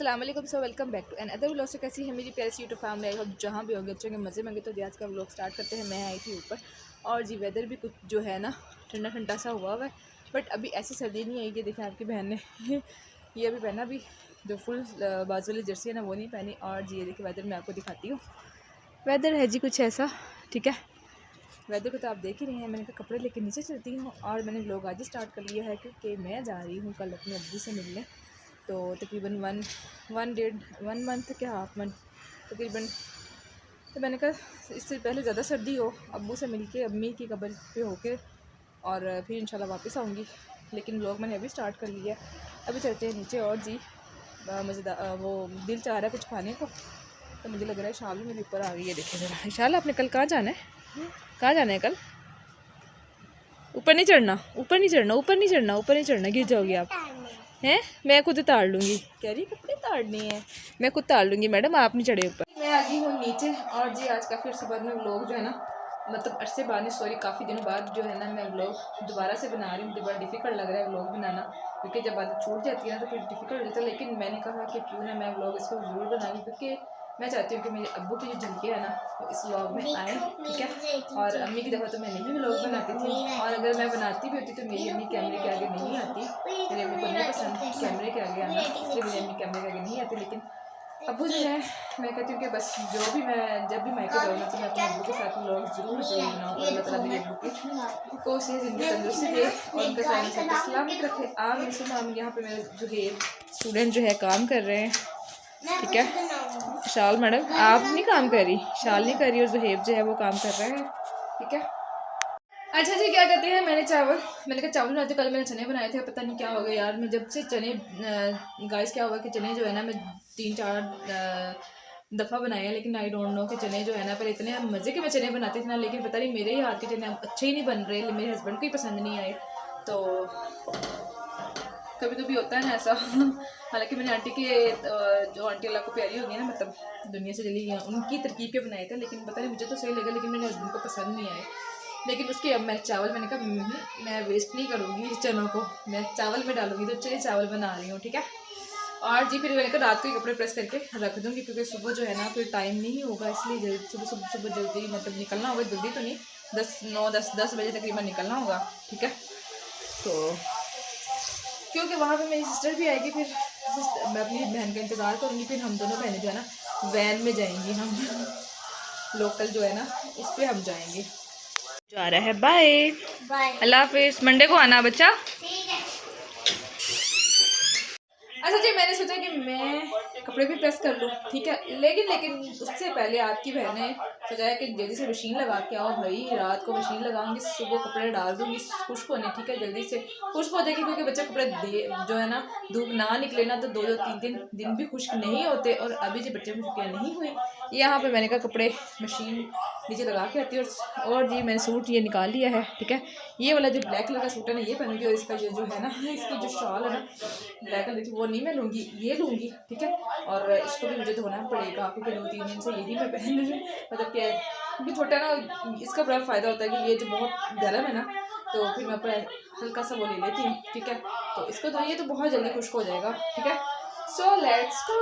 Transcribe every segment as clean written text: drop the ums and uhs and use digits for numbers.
अस्सलाम वालेकुम। So welcome back to another vlog. से कैसी है मेरी प्यारी सी यूट्यूब फैमिली। आई होप जहाँ भी होंगे अच्छे मज़े में। तो आज का व्लॉग स्टार्ट करते हैं। मैं आई थी ऊपर और जी वेदर भी कुछ जो है ना ठंडा ठंडा सा हुआ है, बट अभी ऐसी सर्दी नहीं आई। ये देखें आपकी बहन ने ये अभी पहना, भी जो फुल बाजू वाली जर्सी है ना वो नहीं पहनी। और जी ये देखिए वेदर मैं आपको दिखाती हूँ। वेदर है जी कुछ ऐसा, ठीक है। वेदर को तो आप देख ही रहे हैं। मैंने कहा कपड़े लेके नीचे चलती हूँ और मैंने व्लॉग आज ही स्टार्ट कर लिया है क्योंकि मैं जा रही हूँ कल अपने अब्बू से मिलने। तो तकरीबन वन मंथ क्या हाफ मंथ तकरीबन। तो मैंने कहा इससे पहले ज़्यादा सर्दी हो, अब्बू से मिलके अम्मी की कब्र पे होके और फिर इंशाल्लाह वापस आऊँगी। लेकिन व्लॉग मैंने अभी स्टार्ट कर लिया। अभी चलते हैं नीचे। और जी मज़ेदार वो दिल चाह रहा है कुछ खाने को, तो मुझे लग रहा है शाल मेरे ऊपर आ गई है। देखिए ज़रा शाल, आपने कल कहाँ जाना है? कहाँ जाना है कल? ऊपर नहीं चढ़ना, ऊपर नहीं चढ़ना, ऊपर नहीं चढ़ना, ऊपर नहीं चढ़ना, गिर जाओगी आप। हैं? मैं खुद उतार लूँगी। कह रही कपड़े ताड़ने हैं, मैं खुद तार लूँगी मैडम, आप नहीं चढ़े ऊपर। मैं आ गई हूँ नीचे। और जी आज का फिर सुबह में व्लॉग जो है ना, मतलब अरसे बाद में, सॉरी काफ़ी दिनों बाद जो है ना मैं व्लॉग दोबारा से बना रही हूँ। मुझे बड़ा डिफ़िकल्ट लग रहा है व्लॉग बनाना, क्योंकि जब आदत छूट जाती है ना तो फिर डिफ़िकल्ट हो जाता है। लेकिन मैंने कहा कि क्यों ना मैं व्लॉग इसको ज़रूर बनाऊँ, क्योंकि मैं चाहती हूँ कि मेरे अब्बू की जो झलकियाँ है ना वो इस व्लॉग में आए, ठीक है। और अम्मी की दफ़ा तो मैं नहीं व्लॉग बनाती थी, और अगर मैं बनाती भी होती तो मेरी अम्मी कैमरे के आगे नहीं आती। मेरी अम्मी को नहीं पसंद कैमरे के आगे आना, इसलिए मेरी अम्मी कैमरे के आगे नहीं आती। लेकिन अब्बू जो है, मैं कहती हूँ कि बस जो भी मैं जब भी मायके जाऊँ ना तो मैं अपने अब्बू के साथ व्लॉग ज़रूर बनाऊँ। और अल्लाह ताला मेरे अब्बू को सेहत ज़िंदगी तंदुरुस्ती दे और उनका सारा सलामत सलामत रखे। आमीन सुम्मा आमीन। यहाँ पे मेरे जो है स्टूडेंट जो है काम कर रहे हैं, ठीक है। शाल मैडम आप नहीं काम कर रही, शाल नहीं कर रही, और जुहेब जो है वो काम कर रहे हैं, ठीक है। अच्छा जी क्या कहते हैं, मैंने कहा चावल बनाते। कल मैंने चने बनाए थे, पता नहीं क्या हो गया यार। मैं जब से चने गाइस क्या हुआ कि चने जो है ना मैं 3-4 दफ़ा बनाए हैं, लेकिन आई डोंट नो कि चने जो है ना पर इतने मज़े के मैं चने बनाती थी ना, लेकिन पता नहीं मेरे ही हाथ के चने अच्छे ही नहीं बन रहे, मेरे हस्बैंड को ही पसंद नहीं आए। तो कभी कभी होता है ना ऐसा हालांकि मैंने आंटी के जो आंटी अल्लाह को प्यारी होगी ना, मतलब दुनिया से चली गई, उनकी तरकीब के बनाए थे, लेकिन पता नहीं मुझे तो सही लगा, लेकिन मेरे हस्बैंड को पसंद नहीं आए। लेकिन उसके अब मैं चावल, मैंने कहा मैं वेस्ट नहीं करूँगी चनों को, मैं चावल में डालूंगी। तो चलिए चावल बना रही हूँ, ठीक है। और जी फिर मैंने कहा रात को ही कपड़े प्रेस करके रख दूँगी, क्योंकि सुबह जो है ना फिर टाइम नहीं होगा, इसलिए जल्दी सुबह जल्दी मतलब निकलना होगा। जल्दी तो नहीं, 10 बजे तकरीबन निकलना होगा, ठीक है। तो क्योंकि वहाँ पे मेरी सिस्टर भी आएगी, फिर मैं अपनी बहन का इंतज़ार करूँगी, फिर हम दोनों बहनें जो है ना वैन में जाएंगी। हम लोकल जो है ना उस पर हम जाएंगे। जा रहा है, बाय बाय, अल्लाह हाफिज़। मंडे को आना बच्चा। अच्छा जी मैंने सोचा कि मैं कपड़े भी प्रेस कर लूँ, ठीक है। लेकिन उससे पहले आपकी बहनें सोचा कि जल्दी से मशीन लगा के आओ भाई। रात को मशीन लगाऊंगी, सुबह कपड़े डाल दूंगी खुश्क होने, ठीक है। जल्दी से खुश्क हो जाएगी, क्योंकि बच्चे कपड़े जो है ना धूप ना निकले ना तो 2-3 दिन भी खुश्क नहीं होते। और अभी जो बच्चे को छुट्टियाँ नहीं हुई, यहाँ पे मैंने कहा कपड़े मशीन नीचे लगा के आती है। और जी मैंने सूट ये निकाल लिया है, ठीक है। ये वाला जो ब्लैक कलर का सूट है ना ये पहनूंगी, और इसका जो है ना इसकी जो शॉल है ना ब्लैक कलर की वो नहीं मैं लूँगी, ये लूँगी, ठीक है। और इसको भी मुझे धोना पड़ेगा, क्योंकि 2-3 दिन से यही मैं पहन रही हूँ। मतलब कि क्योंकि छोटा ना इसका बड़ा फ़ायदा होता है कि ये जो बहुत गर्म है ना, तो फिर मैं अपना हल्का सा वो ले लेती हूँ, ठीक है। तो इसको धोइए तो बहुत जल्दी खुश्क हो जाएगा, ठीक है। सो लेट्स गो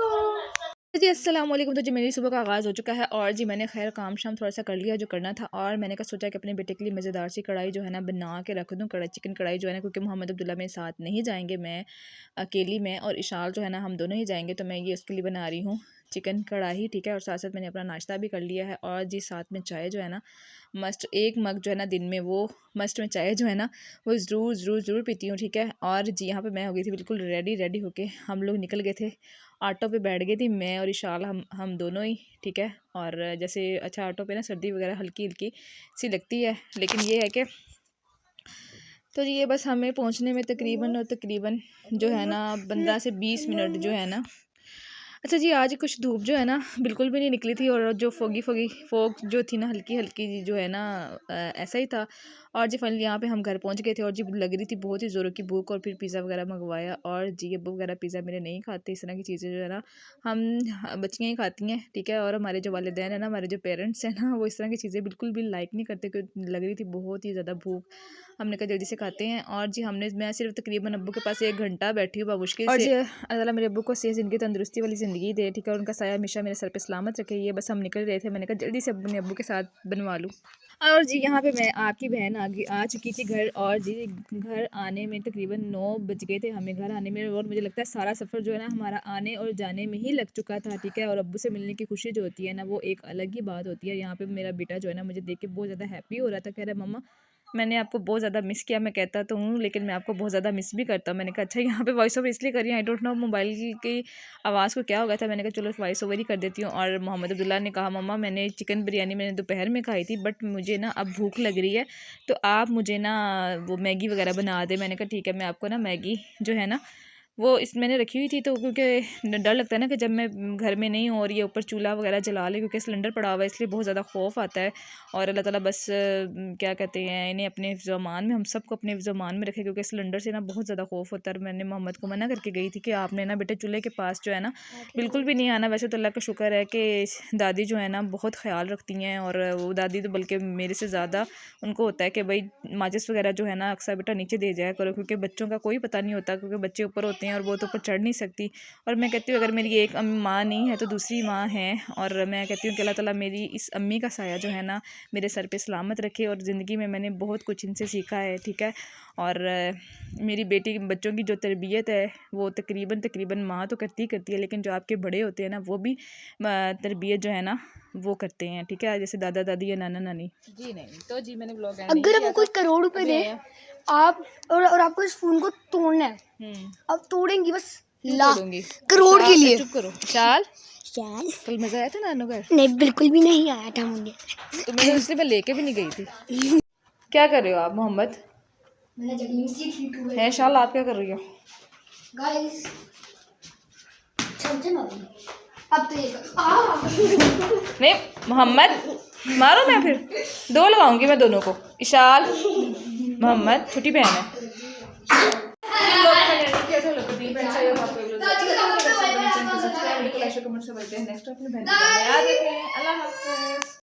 जी। अस्सलाम वालेकुम। तो जी मेरी सुबह का आगाज़ हो चुका है, और जी मैंने खैर काम शाम थोड़ा सा कर लिया जो करना था। और मैंने कहा सोचा कि अपने बेटे के लिए मज़ेदार सी कढ़ाई जो है ना बना के रख दूँ, चिकन कढ़ाई जो है ना, क्योंकि मोहम्मद अब्दुल्ला मेरे साथ नहीं जाएंगे, मैं अकेली में और इशाल जो है ना हम दोनों ही जाएंगे। तो मैं ये उसके लिए बना रही हूँ चिकन कढ़ाई, ठीक है। और साथ साथ मैंने अपना नाश्ता भी कर लिया है। और जी साथ में चाय जो है ना मस्ट, एक मग जो है ना दिन में वो मस्ट में चाय जो है ना वो ज़रूर पीती हूँ, ठीक है। और जी यहाँ पे मैं हो गई थी बिल्कुल रेडी होके, हम लोग निकल गए थे, ऑटो पे बैठ गई थी मैं और इशाल, हम दोनों ही, ठीक है। और जैसे अच्छा ऑटो पे ना सर्दी वगैरह हल्की हल्की सी लगती है, लेकिन ये है कि तो ये बस हमें पहुंचने में तकरीबन जो है ना 15 से 20 मिनट जो है ना। अच्छा जी आज कुछ धूप जो है ना बिल्कुल भी नहीं निकली थी, और जो फोग जो थी ना हल्की हल्की जो है ना ऐसा ही था। और जी फाइनली यहाँ पे हम घर पहुँच गए थे और जी लग रही थी बहुत ही ज़ोरों की भूख और फिर पिज़्ज़ा वगैरह मंगवाया। और जी अब्बू वगैरह पिज़्ज़ा मेरे नहीं खाते, इस तरह की चीज़ें जो है ना हम बच्चियाँ ही खाती हैं, ठीक है। और हमारे जो वालिदैन है ना, हमारे जो पेरेंट्स हैं ना, वो इस तरह की चीज़ें बिल्कुल भी लाइक नहीं करते, क्योंकि लग रही थी बहुत ही ज़्यादा भूख। हमने कहा जल्दी से खाते हैं। और जी मैं सिर्फ तकरीबन अब्बू के पास 1 घंटा बैठी हूँ मुश्किल से। और जी अल्लाह ताला मेरे अब्बू को सेहत ज़िंदगी तंदुरुस्ती वाली ज़िंदगी दे, ठीक है। और उनका साया हमेशा मेरे सर पे सलामत रखे। ये बस हम निकल रहे थे, मैंने कहा जल्दी से अपने अब्बू के साथ बनवा लूँ। और जी यहाँ पे मैं आपकी बहन आ चुकी थी घर। और जी घर आने में तकरीबन 9 बज गए थे हमें घर आने में। और मुझे लगता है सारा सफ़र जो है ना हमारा आने और जाने में ही लग चुका था, ठीक है। और अब्बू से मिलने की खुशी जो होती है ना, वो एक अलग ही बात होती है। यहाँ पे मेरा बेटा जो है ना मुझे देख के बहुत ज़्यादा हैप्पी हो रहा था, कह रहा है मम्मा मैंने आपको बहुत ज़्यादा मिस किया। मैं कहता तो हूँ लेकिन मैं आपको बहुत ज़्यादा मिस भी करता हूँ। मैंने कहा अच्छा यहाँ पे वॉइस ओवर इसलिए करी, आई डोंट नो मोबाइल की आवाज़ को क्या हो गया था। मैंने कहा चलो वॉइस ओवर ही कर देती हूँ। और मोहम्मद अब्दुल्ला ने कहा मम्मा मैंने चिकन बिरयानी मैंने दोपहर में खाई थी, बट मुझे ना अब भूख लग रही है, तो आप मुझे ना वो मैगी वगैरह बना दे। मैंने कहा ठीक है, मैं आपको ना मैगी जो है ना वो इस मैंने रखी हुई थी, तो क्योंकि डर लगता है ना कि जब मैं घर में नहीं हूँ और ये ऊपर चूल्हा वगैरह जला ले, क्योंकि सिलेंडर पड़ा हुआ है, इसलिए बहुत ज़्यादा खौफ आता है। और अल्लाह ताला बस क्या कहते हैं इन्हें अपने ज़मान में, हम सबको अपने ज़मान में रखे, क्योंकि सिलेंडर से ना बहुत ज़्यादा खौफ होता है। मैंने मोहम्मद को मना करके गई थी कि आपने ना बेटे चूल्हे के पास जो है ना बिल्कुल भी नहीं आना। वैसे तो अल्लाह का शुक्र है कि दादी जो है ना बहुत ख्याल रखती हैं, और वो दादी तो बल्कि मेरे से ज़्यादा उनको होता है कि भाई माचिस वगैरह जो है ना अक्सर बेटा नीचे दे जाया करो, क्योंकि बच्चों का कोई पता नहीं होता, क्योंकि बच्चे ऊपर होते हैं और वो तो ऊपर चढ़ नहीं सकती। और मैं कहती हूँ अगर मेरी एक माँ नहीं है तो दूसरी माँ है। और मैं कहती हूँ कि अल्लाह ताला मेरी इस अम्मी का साया जो है ना मेरे सर पे सलामत रखे। और ज़िंदगी में मैंने बहुत कुछ इनसे सीखा है, ठीक है। और मेरी बेटी बच्चों की जो तरबियत है वो तकरीबन माँ तो करती है, लेकिन जो आपके बड़े होते हैं ना वो भी तरबियत जो है ना वो करते हैं, ठीक है, जैसे दादा दादी या नाना नानी। जी नहीं तो जी मैंने ब्लॉग अगर हम कुछ करोड़ रुपए दे आप और आपको इस फोन को तोड़ना है, आप तोड़ेंगी बस लाख करोड़ के लिए। चुप करो शाल। कल मजा आया था नानू घर? नहीं बिल्कुल भी नहीं आया था मुझे, तो मैं लेके भी नहीं गई थी। क्या कर रहे हो आप मोहम्मद? है शाल आप क्या कर रही हो? गाइस अब तो ये नहीं मोहम्मद मारो, मैं फिर 2 लगाऊंगी मैं दोनों को। इशाल मोहम्मद छोटी बहन है। नेक्स्ट अपनी बहन याद रखें। अल्लाह हाफ़िज़।